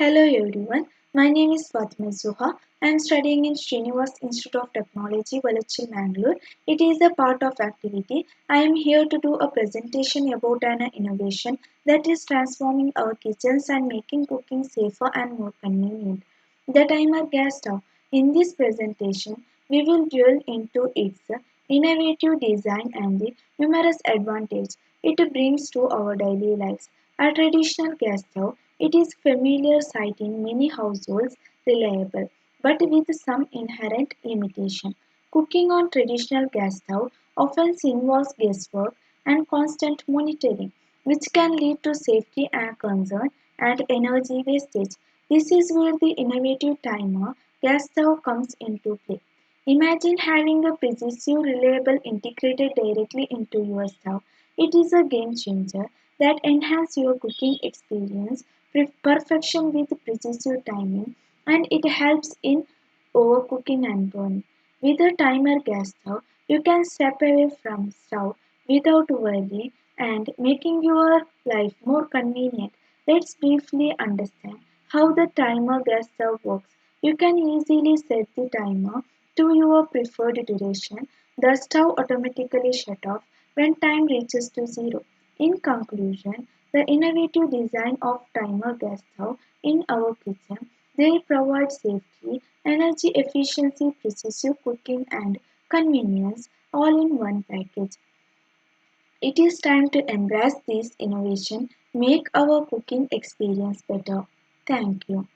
Hello everyone, my name is Fathimath Zuha. I am studying in Srinivas Institute of Technology, Valachil, Mangaluru. It is a part of activity. I am here to do a presentation about an innovation that is transforming our kitchens and making cooking safer and more convenient. The timer gas stove. In this presentation, we will drill into its innovative design and the numerous advantages it brings to our daily lives. A traditional gas stove, it is familiar sight in many households, reliable, but with some inherent limitation. Cooking on traditional gas stove often involves guesswork and constant monitoring, which can lead to safety and concern and energy wastage. This is where the innovative timer gas stove comes into play. Imagine having a precise, reliable integrated directly into your stove. It is a game changer that enhances your cooking experience, perfection with precise timing, and it helps in overcooking and burning. With a timer gas stove, you can step away from stove without worry and making your life more convenient. Let's briefly understand how the timer gas stove works. You can easily set the timer to your preferred duration. The stove automatically shut off when time reaches to zero. In conclusion, the innovative design of timer gas stove in our kitchen, they provide safety, energy efficiency, precision cooking and convenience all in one package. It is time to embrace this innovation, make our cooking experience better. Thank you.